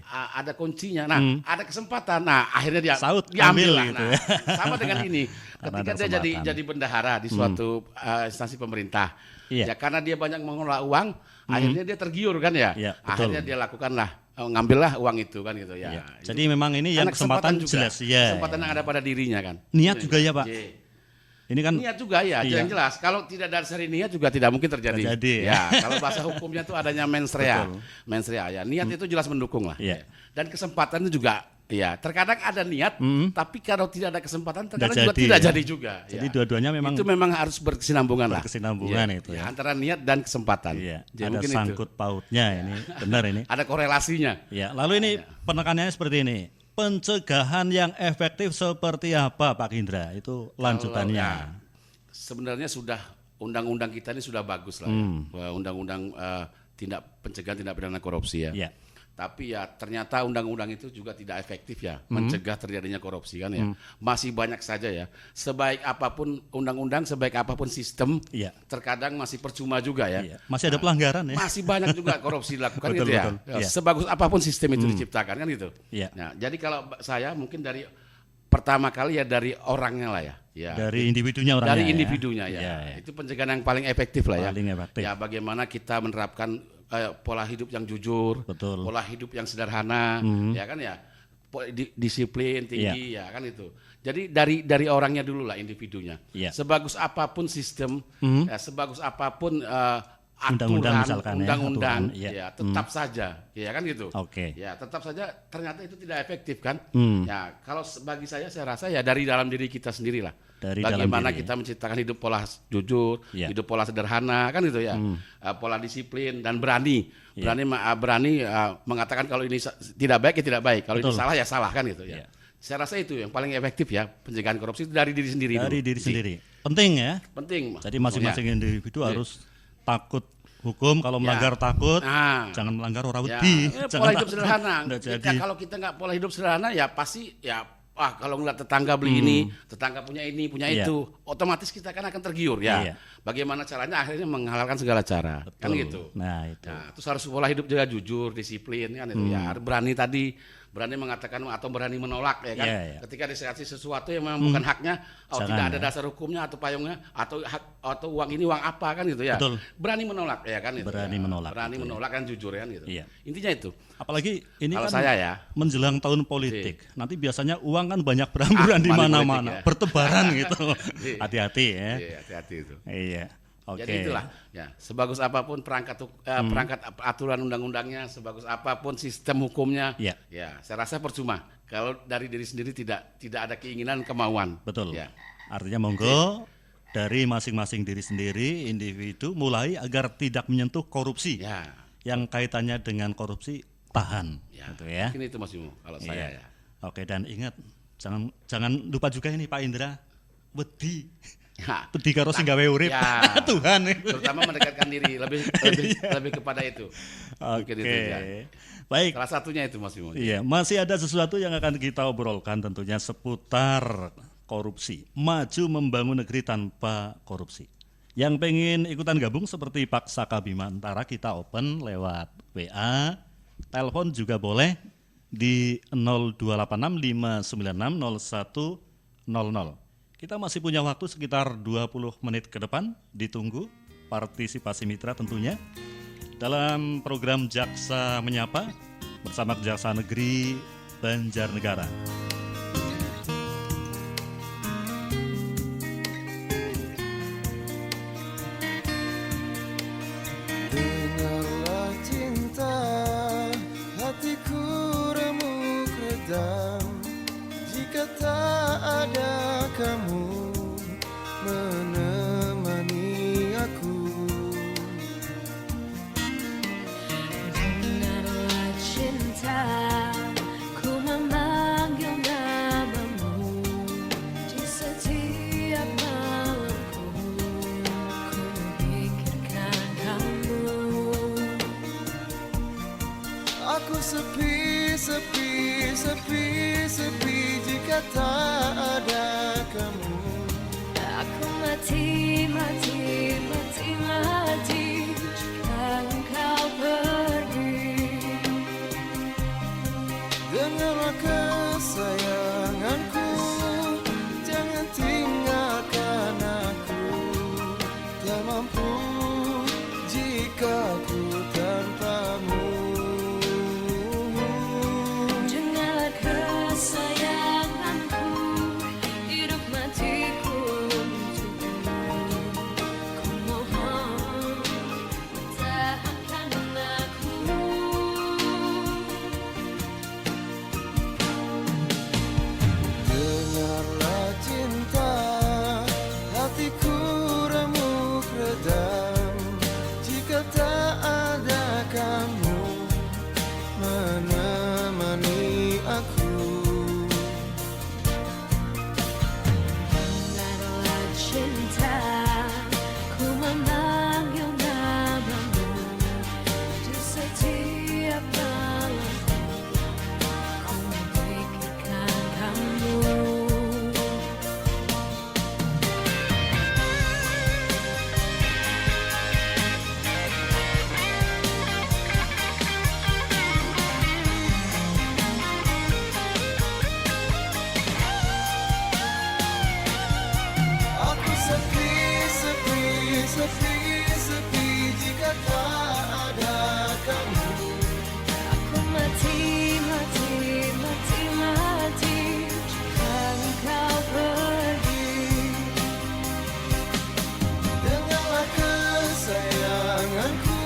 ada kuncinya. Nah, ada kesempatan. Nah, akhirnya dia diambil lah. Gitu. Nah, sama dengan ini. Ketika dia jadi bendahara di suatu instansi pemerintah. Ya karena dia banyak mengelola uang, akhirnya dia tergiur kan ya. Akhirnya dia lakukanlah ngambillah uang itu kan gitu ya. Jadi memang ini yang kesempatan jelas ya. Kesempatan yang ada pada dirinya kan. Niat juga ya, Pak. Ini kan niat juga ya, yang jelas. Kalau tidak dasari niat juga tidak mungkin terjadi. Ya, kalau bahasa hukumnya itu adanya mens rea. Mens rea ya. Niat itu jelas mendukung lah. Dan kesempatan itu juga terkadang ada niat, tapi kalau tidak ada kesempatan terkadang juga tidak jadi juga. Jadi dua-duanya memang itu memang harus berkesinambungan lah. Berkesinambungan itu ya. Antara niat dan kesempatan. Ada sangkut pautnya ini, benar ini. Ada korelasinya. Lalu ini penekanannya seperti ini. Pencegahan yang efektif seperti apa Pak Indra? Itu lanjutannya. Sebenarnya sudah undang-undang kita ini sudah bagus lah ya. Undang-undang pencegahan tindak pidana korupsi ya. Tapi ya ternyata undang-undang itu juga tidak efektif ya mencegah terjadinya korupsi kan ya. Masih banyak saja ya. Sebaik apapun undang-undang, sebaik apapun sistem, terkadang masih percuma juga ya. Masih ada pelanggaran ya. Masih banyak juga korupsi dilakukan gitu ya. Sebagus apapun sistem itu diciptakan kan gitu. Nah, jadi kalau saya mungkin dari pertama kali ya dari orangnya lah ya. Dari individunya orangnya. Dari individunya ya. Itu pencegahan yang paling efektif lah ya. Paling efektif. Ya bagaimana kita menerapkan pola hidup yang jujur, pola hidup yang sederhana, ya kan ya, disiplin tinggi, ya kan itu. Jadi dari orangnya dulu lah individunya. Sebagus apapun sistem, sebagus apapun undang-undang, tetap saja, ya kan gitu. Ya tetap saja ternyata itu tidak efektif kan. Ya kalau bagi saya rasa ya dari dalam diri kita sendirilah. Bagaimana kita menciptakan hidup pola jujur, hidup pola sederhana kan gitu ya, pola disiplin dan berani mengatakan kalau ini tidak baik ya tidak baik, kalau ini salah ya salah kan gitu ya. Saya rasa itu yang paling efektif ya pencegahan korupsi itu dari diri sendiri. Dari diri sendiri. Penting ya. Penting. Jadi masing-masing individu harus takut hukum, kalau melanggar takut, jangan melanggar orang wedi. Pola hidup sederhana. Kalau kita nggak pola hidup sederhana ya pasti ya. Kalau ngeliat tetangga beli ini, tetangga punya ini, punya itu, otomatis kita akan tergiur ya. Bagaimana caranya akhirnya menghalalkan segala cara, kan gitu. Nah itu. Terus harus pola hidup juga jujur, disiplin kan itu ya. Berani mengatakan atau berani menolak ya kan. Ketika dikasih sesuatu yang memang bukan haknya, tidak ada dasar hukumnya atau payungnya atau uang ini uang apa kan gitu ya. Berani menolak ya kan itu. Berani menolak kan jujur kan gitu. Intinya itu. Apalagi ini kalau kan saya menjelang tahun politik. Nanti biasanya uang kan banyak beramburan di mana-mana, bertebaran gitu. Hati-hati ya. Hati-hati itu. Iya. Jadi itulah ya, sebagus apapun perangkat aturan undang-undangnya, sebagus apapun sistem hukumnya, ya saya rasa percuma kalau dari diri sendiri tidak ada keinginan kemauan. Betul. Artinya monggo dari masing-masing diri sendiri, individu, mulai agar tidak menyentuh korupsi. Ya. Yang kaitannya dengan korupsi tahan, Ya. gitu ya. Mungkin itu Mas Bimo kalau saya ya. Oke, dan ingat jangan lupa juga ini Pak Indra, wedi. Ya. Wedi karo sing gawe urip. Ya. Tuhan. Terutama mendekatkan diri lebih kepada itu. Mungkin itu ya. Baik. Salah satunya itu Mas Bimo. Iya, masih ada sesuatu yang akan kita obrolkan tentunya seputar korupsi. Maju membangun negeri tanpa korupsi. Yang pengen ikutan gabung seperti Pak Saka Bimantara, kita open lewat WA, telepon juga boleh di 02865960100. Kita masih punya waktu sekitar 20 menit ke depan, ditunggu partisipasi mitra tentunya dalam program Jaksa Menyapa bersama Kejaksaan Negeri Banjarnegara. Dengarlah cinta, hatiku remuk redam. Jika tak ada kamu menemani aku. Dengarlah cinta, ku memanggil namamu di setiap malamku. Ku memikirkan kamu. Aku sepi, sepi, sepi, sepi jika tak ada kamu. Aku mati, mati, mati, mati jika engkau pergi. Dengarlah kesayanganku, jangan tinggalkan aku. Tak mampu jika ku tanpamu. Dengarlah kesayanganku, hidup matiku untukmu. Ku mohon, pertahankan aku. Dengarlah cinta, hatiku remuk redam. Jika tak ada kamu menemani aku. Dengarlah cinta, ku memanggil namamu di setiap malamku. Ku memikirkan kamu. Aku sepi, sepi, sepi, sepi jika tak ada kamu. Aku mati, mati, mati, mati jika engkau pergi. Dengarlah kesayanganku,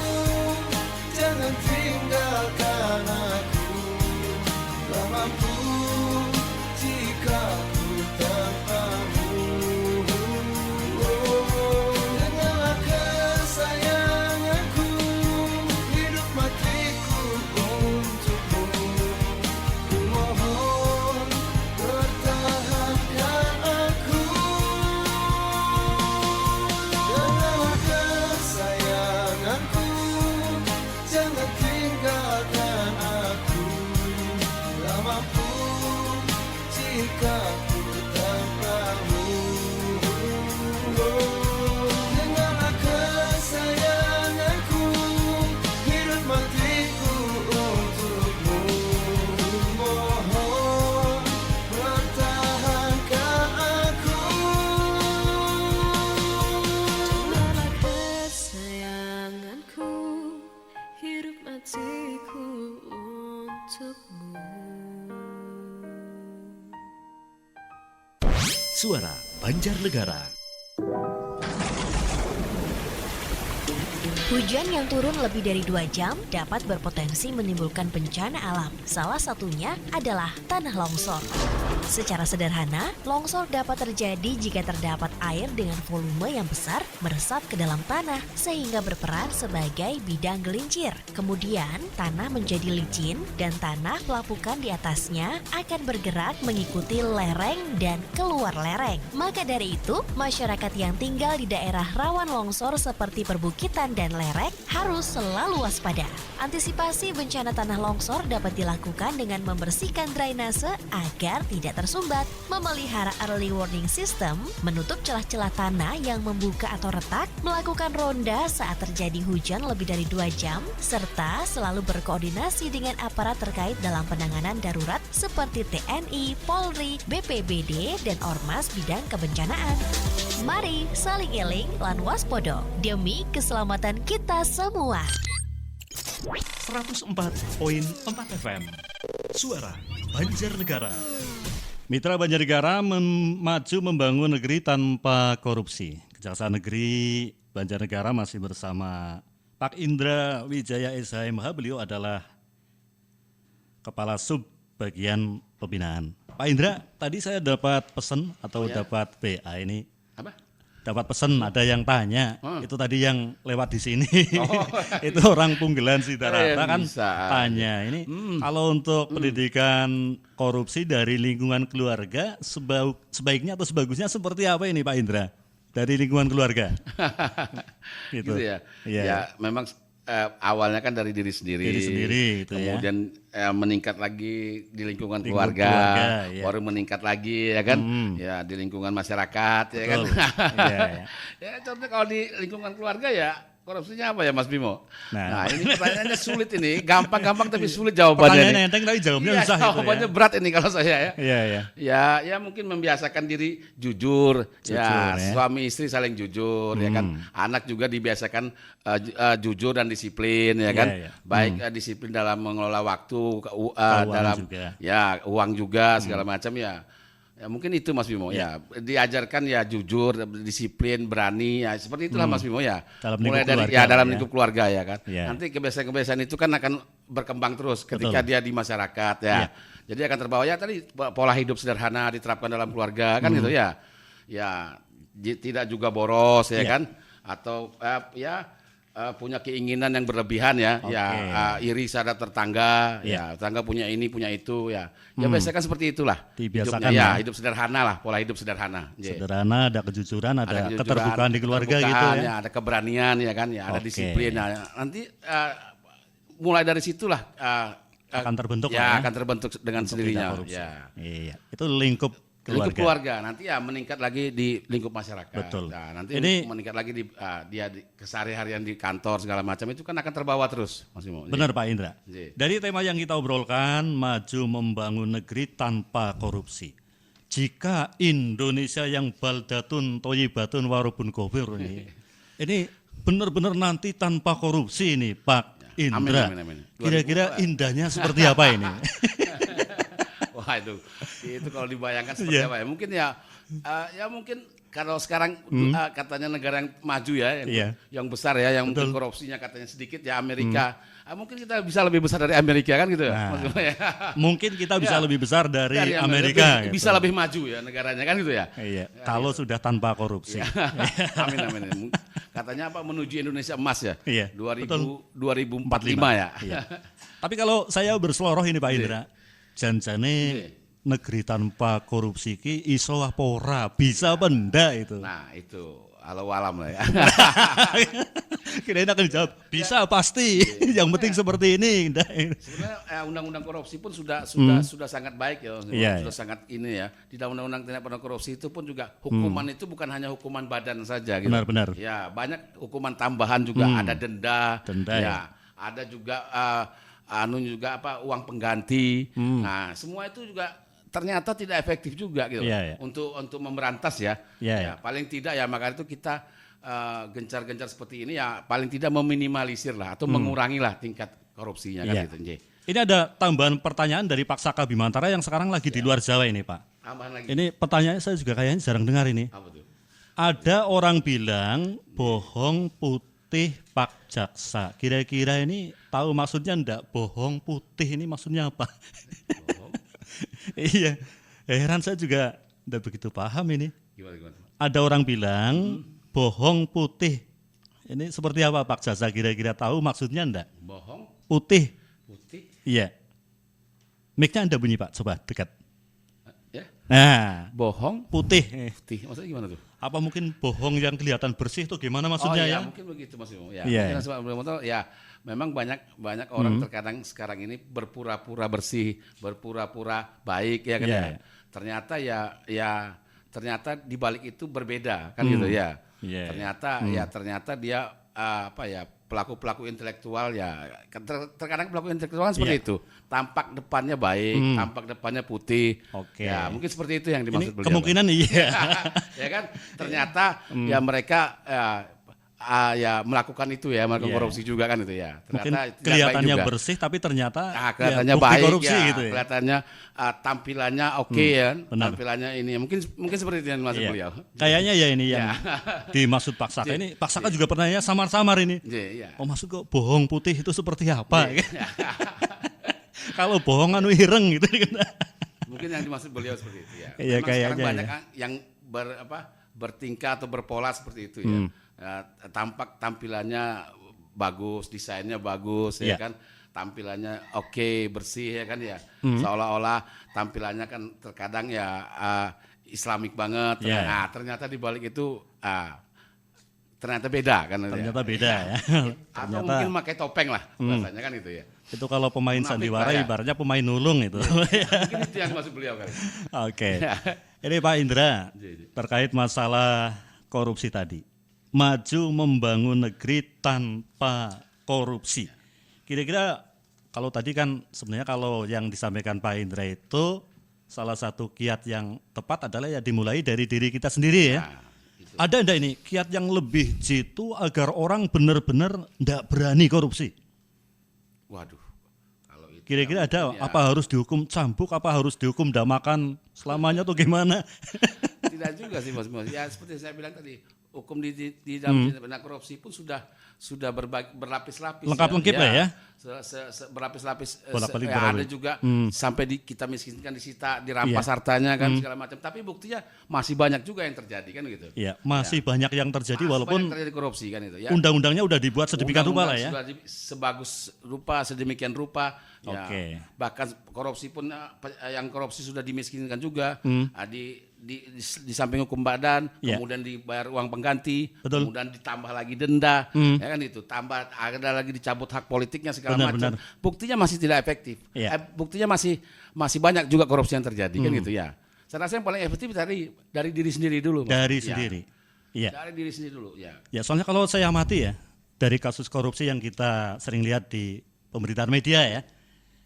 jangan tinggalkan aku. Tak mampu jika ku tanpamu. Dengarlah kesayanganku, hidup matiku untukmu. Ku mohon, pertahankan aku. Dengarlah kesayanganku, jangan tinggalkan aku. Tak mampu jika ku tanpamu. Dengarlah kesayanganku, hidup matiku untukmu. Mohon, pertahankan aku. Dengarlah kesayanganku, hidup matiku untukmu. Suara Banjarnegara. Hujan yang turun lebih dari 2 jam dapat berpotensi menimbulkan bencana alam. Salah satunya adalah tanah longsor. Secara sederhana, longsor dapat terjadi jika terdapat air dengan volume yang besar meresap ke dalam tanah sehingga berperan sebagai bidang gelincir. Kemudian, tanah menjadi licin dan tanah pelapukan di atasnya akan bergerak mengikuti lereng dan keluar lereng. Maka dari itu, masyarakat yang tinggal di daerah rawan longsor seperti perbukitan dan lereng harus selalu waspada. Antisipasi bencana tanah longsor dapat dilakukan dengan membersihkan drainase agar tidak tersumbat, memelihara early warning system, menutup celah-celah tanah yang membuka atau retak, melakukan ronda saat terjadi hujan lebih dari 2 jam, serta selalu berkoordinasi dengan aparat terkait dalam penanganan darurat seperti TNI, Polri, BPBD, dan Ormas bidang kebencanaan. Mari saling eling lan waspodo demi keselamatan kita semua. 104.4 FM Suara Banjarnegara. Mitra Banjarnegara maju membangun negeri tanpa korupsi. Kejaksaan Negeri Banjarnegara masih bersama Pak Indra Wijaya SHMH. Beliau adalah Kepala Sub Bagian Pembinaan. Pak Indra, tadi saya dapat pesan atau dapat PA ini. Apa? Dapat pesan, ada yang tanya, itu tadi yang lewat di sini, itu orang Punggelan Sidarata kan tanya, ini kalau untuk pendidikan korupsi dari lingkungan keluarga sebaiknya atau sebagusnya seperti apa ini Pak Indra? Dari lingkungan keluarga. Gitu ya. Ya memang awalnya kan dari diri sendiri gitu kemudian meningkat lagi di lingkungan keluarga baru meningkat lagi ya kan, ya di lingkungan masyarakat. Betul. Ya kan. Ya contohnya kalau di lingkungan keluarga ya korupsinya apa ya Mas Bimo? Nah ini pertanyaannya sulit ini, gampang-gampang tapi sulit jawabannya. Pertanyaan enteng tapi jawabnya susah. Jawabannya itu ya. Berat ini kalau saya ya. Iya. Ya mungkin membiasakan diri jujur ya. Suami istri saling jujur ya kan. Anak juga dibiasakan jujur dan disiplin ya kan. Baik disiplin dalam mengelola waktu, dalam juga. Ya uang juga segala macam ya. Ya mungkin itu Mas Bimo ya, diajarkan ya jujur, disiplin, berani ya seperti itulah Mas Bimo ya. Mulai dari dalam lingkup keluarga ya kan. Nanti kebiasaan-kebiasaan itu kan akan berkembang terus ketika dia di masyarakat ya. Jadi akan terbawa ya tadi pola hidup sederhana diterapkan dalam keluarga kan gitu ya. Ya tidak juga boros ya kan, atau punya keinginan yang berlebihan ya, iri terhadap tetangga, ya tetangga punya ini punya itu ya, biasanya kan seperti itulah. Dibiasakan hidupnya, hidup sederhana lah, pola hidup sederhana. Sederhana, ada kejujuran, ada keterbukaan di keluarga gitu ya. Ada keberanian ya kan, ya ada disiplin. Nah, nanti mulai dari situlah akan terbentuk. Ya akan terbentuk dengan sendirinya. Ya. Iya, itu lingkup keluarga nanti ya meningkat lagi di lingkup masyarakat. Betul. Nah, nanti ini meningkat lagi di keseharian di kantor segala macam itu kan akan terbawa terus, Mas Bimo. Benar Pak Indra. Dari tema yang kita obrolkan, maju membangun negeri tanpa korupsi. Jika Indonesia yang baldatun toyibatun warubun gofir ini benar-benar nanti tanpa korupsi ini Pak Indra. Amin. Kira-kira indahnya seperti apa ini? Wah itu kalau dibayangkan seperti apa ya? Mungkin ya mungkin kalau sekarang katanya negara yang maju ya, yang besar ya, yang mungkin korupsinya katanya sedikit ya Amerika. Mungkin kita bisa lebih besar dari Amerika kan gitu ya? Mungkin kita bisa lebih besar dari Amerika. Bisa lebih maju ya negaranya kan gitu ya? Iya. Kalau sudah tanpa korupsi. Amin. Katanya apa menuju Indonesia emas ya? Iya. 2045 ya. Iya. Tapi kalau saya berseloroh ini Pak Indra. Janjane negeri tanpa korupsi ki iso apa ora, bisa apa ndak itu. Nah itu alau alam lah ya. Kirain akan dijawab bisa pasti. Yang penting seperti ini. Sebenarnya undang-undang korupsi pun sudah sangat baik ya. Sudah sangat ini ya. Di dalam undang-undang tindak pidana korupsi itu pun juga hukuman itu bukan hanya hukuman badan saja gitu. Benar. Ya banyak hukuman tambahan juga, ada denda ya. Ada juga uang pengganti. Nah, semua itu juga ternyata tidak efektif juga gitu. Untuk memberantas ya. Paling tidak ya maka itu kita gencar-gencar seperti ini ya paling tidak meminimalisir lah atau mengurangi lah tingkat korupsinya kan gitu. Ini ada tambahan pertanyaan dari Pak Saka Bimantara yang sekarang lagi di luar Jawa ini, Pak. Tambahan lagi. Ini pertanyaannya saya juga kayaknya jarang dengar ini. Apa tuh? Ada orang bilang bohong putih Pak Jaksa. Kira-kira ini tahu maksudnya enggak? Bohong putih ini maksudnya apa? Iya, heran saya juga enggak begitu paham ini. Gimana? Ada orang bilang bohong putih. Ini seperti apa Pak Jaksa? Kira-kira tahu maksudnya enggak? Bohong Putih. putih Iya. Mic-nya Anda bunyi Pak, coba dekat. ya. Nah, Bohong putih. putih maksudnya gimana tuh? Apa mungkin bohong yang kelihatan bersih itu gimana maksudnya oh, ya? mungkin begitu Mas Bimo. Ya, Iya. mungkin sebab motor ya memang banyak orang terkadang sekarang ini berpura-pura bersih, berpura-pura baik ya kan Iya. ya. Ternyata di balik itu berbeda kan gitu ya. Iya. Ternyata dia pelaku-pelaku intelektual ya terkadang pelaku intelektual kan seperti Iya. itu. Tampak depannya baik, tampak depannya putih. Oke. Ya, mungkin seperti itu yang Ini dimaksud beliau. kemungkinan iya. Ya kan ternyata ya mereka ya melakukan itu ya melakukan Iya. korupsi juga kan itu ya Mungkin ternyata tidak baik kelihatannya juga. bersih tapi ternyata Kelihatannya bukti baik korupsi ya gitu ya. kelihatannya tampilannya oke ya benar. tampilannya ini mungkin seperti itu yang dimaksud Iya. beliau. Kayaknya ya ini yang Ya. dimaksud Pak Saka. Ini Pak Saka juga pernah ya samar-samar ini. Iya. Oh maksud kok bohong putih itu seperti apa? Kalau bohong anu ireng gitu. Mungkin yang dimaksud beliau seperti itu ya. Iya, Memang sekarang kayaknya banyak ya. yang bertingkah atau berpola seperti itu ya. Tampilannya bagus, desainnya bagus Iya. ya kan. Tampilannya oke, bersih ya kan ya. Seolah-olah tampilannya kan terkadang ya Islamik banget. Iya. Nah, ternyata di balik itu ternyata beda kan. Ternyata beda ya. Atau Ternyata mungkin pakai topeng lah bahasanya kan itu ya. itu kalau pemain Munafik sandiwara lah ya. ibaratnya pemain nulung itu. Mungkin itu yang masuk beliau kali. Oke. Ini Pak Indra terkait masalah korupsi tadi. Maju membangun negeri tanpa korupsi. Kira-kira kalau tadi kan sebenarnya kalau yang disampaikan Pak Indra itu salah satu kiat yang tepat adalah ya dimulai dari diri kita sendiri ya. Ada enggak ini kiat yang lebih jitu agar orang benar-benar enggak berani korupsi? Waduh. Kalau itu Kira-kira ada ya, apa harus dihukum cambuk, apa harus dihukum ndak makan selamanya atau gimana? tidak juga sih Mas. Ya seperti saya bilang tadi, hukum di dalam tindak pidana korupsi pun sudah berlapis-lapis. Lengkap-lengkip lah ya. Berlapis-lapis. Bolak-balik Ada berlapis. juga sampai kita miskinkan, disita, dirampas hartanya kan segala macam. Tapi buktinya masih banyak juga yang terjadi kan gitu. Iya, masih banyak yang terjadi Masih walaupun banyak terjadi korupsi kan itu ya. undang-undangnya udah dibuat sedemikian rupa lah ya. Sudah sebagus rupa, sedemikian rupa. Ya, Oke. Bahkan korupsi pun yang korupsi sudah dimiskinkan juga. Di samping hukum badan, Ya. kemudian dibayar uang pengganti, Betul. kemudian ditambah lagi denda, ya kan itu. Tambah ada lagi dicabut hak politiknya segala macam. Benar. Buktinya masih tidak efektif. Ya. Buktinya masih banyak juga korupsi yang terjadi kan gitu ya. Saya rasa yang paling efektif dari diri sendiri dulu. Mas. Dari Ya. sendiri. Iya. Dari diri sendiri dulu ya. Ya, soalnya kalau saya amati ya dari kasus korupsi yang kita sering lihat di pemberitaan media ya.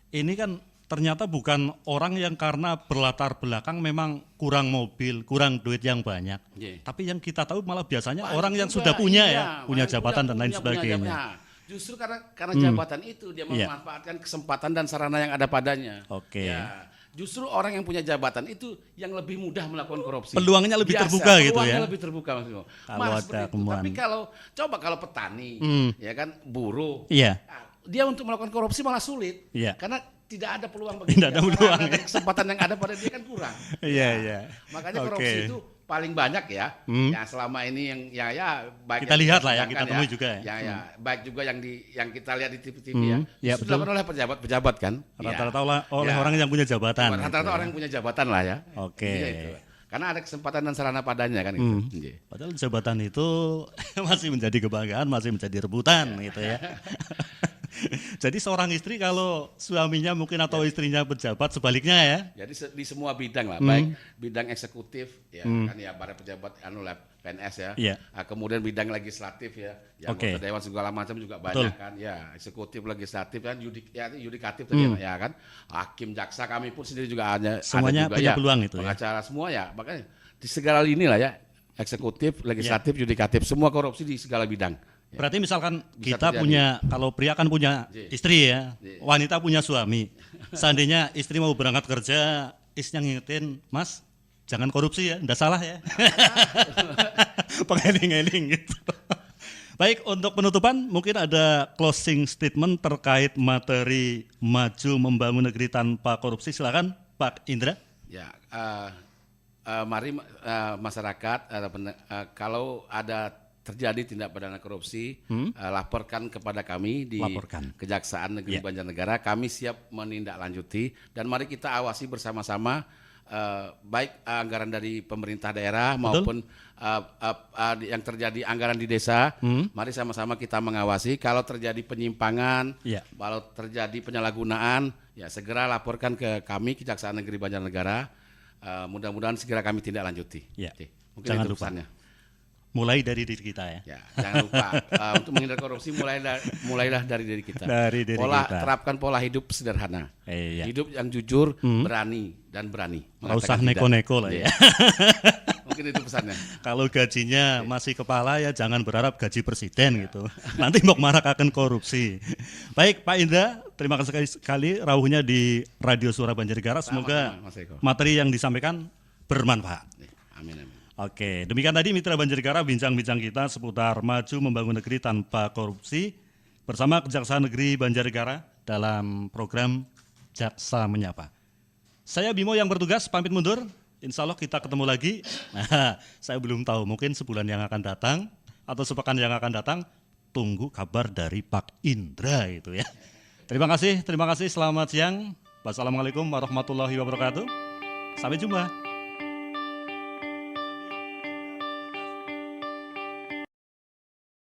Ini kan ternyata bukan orang yang karena berlatar belakang memang kurang mobil, kurang duit yang banyak. Iya. Tapi yang kita tahu malah biasanya Banyak orang yang juga, sudah punya iya, ya, punya banyak jabatan juga dan lain punya sebagainya. jabatan. Justru karena jabatan itu dia Iya. memanfaatkan kesempatan dan sarana yang ada padanya. Oke. Ya, justru orang yang punya jabatan itu yang lebih mudah melakukan korupsi. Peluangnya lebih terbuka gitu ya. Peluangnya lebih terbuka Mas Bimo. Kalau Malah ada seperti itu. kemauan. Tapi kalau petani, ya kan buruh, Iya. dia untuk melakukan korupsi malah sulit. Iya. Karena tidak ada peluang bagi Tidak dia. ada peluang, Sarana dan ya. kesempatan yang ada pada dia kan kurang. Iya, Ya. iya. Makanya Oke. korupsi itu paling banyak ya. Yang selama ini yang baik Kita yang lihat lah ya, disidangkan kita temui juga ya. Ya, baik juga yang kita lihat di TV-TV ya. Ya, Itu betul. dilakukan oleh pejabat-pejabat kan. Rata-rata Ya. oleh Ya. orang yang punya jabatan. Rata-rata gitu ya. orang yang punya jabatan lah ya. Oke. Iya, itu. Karena ada kesempatan dan sarana padanya kan gitu. Iya. Padahal jabatan itu masih menjadi kebanggaan, masih menjadi rebutan gitu ya. Jadi seorang istri kalau suaminya mungkin atau istrinya pejabat sebaliknya ya. Jadi di semua bidang lah, baik bidang eksekutif ya kan ya para pejabat PNS ya. Iya. Kemudian bidang legislatif ya, Oke. anggota dewan segala macam juga Betul. banyak kan. Ya, eksekutif, legislatif kan, yudikatif tadi ya kan. Hakim, jaksa kami pun sendiri juga Semuanya ada juga punya ya. peluang itu ya. Pengacara semua ya, makanya di segala lini lah ya. Eksekutif, legislatif, yudikatif, semua korupsi di segala bidang. Ya. Berarti misalkan Bisa kita terjadi. punya, kalau pria kan punya Iya. istri ya, Iya. wanita punya suami. Seandainya istri mau berangkat kerja, istrinya ngingetin, Mas, jangan korupsi ya, ndak salah ya. Pengeling-eling gitu. Baik, untuk penutupan mungkin ada closing statement terkait materi maju membangun negeri tanpa korupsi. Silakan Pak Indra. Ya, mari masyarakat kalau ada terjadi tindak pidana korupsi, laporkan kepada kami di Kejaksaan Negeri Banjarnegara. Kami siap menindaklanjuti dan mari kita awasi bersama-sama, baik anggaran dari pemerintah daerah maupun yang terjadi anggaran di desa. Mari sama-sama kita mengawasi. Kalau terjadi penyimpangan, kalau terjadi penyalahgunaan, ya segera laporkan ke kami Kejaksaan Negeri Banjarnegara. Mudah-mudahan segera kami tindak lanjuti. Mungkin Jangan itu lupa. pesannya. Mulai dari diri kita ya. Jangan lupa untuk menghindar korupsi mulailah dari diri kita. Dari diri kita. Terapkan pola hidup sederhana. Hidup yang jujur, berani. Nggak usah neko-neko lah ya. Mungkin itu pesannya. Kalau gajinya masih kepala ya jangan berharap gaji presiden gitu. Nanti mau marak akan korupsi. Baik Pak Indra, terima kasih sekali rawuhnya di Radio Suara Banjarnegara. Semoga materi yang disampaikan bermanfaat. Amin. Oke, demikian tadi Mitra Banjarnegara bincang-bincang kita seputar maju membangun negeri tanpa korupsi bersama Kejaksaan Negeri Banjarnegara dalam program Jaksa Menyapa. Saya Bimo yang bertugas pamit mundur. Insya Allah kita ketemu lagi. Nah, saya belum tahu mungkin sebulan yang akan datang atau sepekan yang akan datang. Tunggu kabar dari Pak Indra itu ya. Terima kasih. Selamat siang. Wassalamualaikum warahmatullahi wabarakatuh. Sampai jumpa.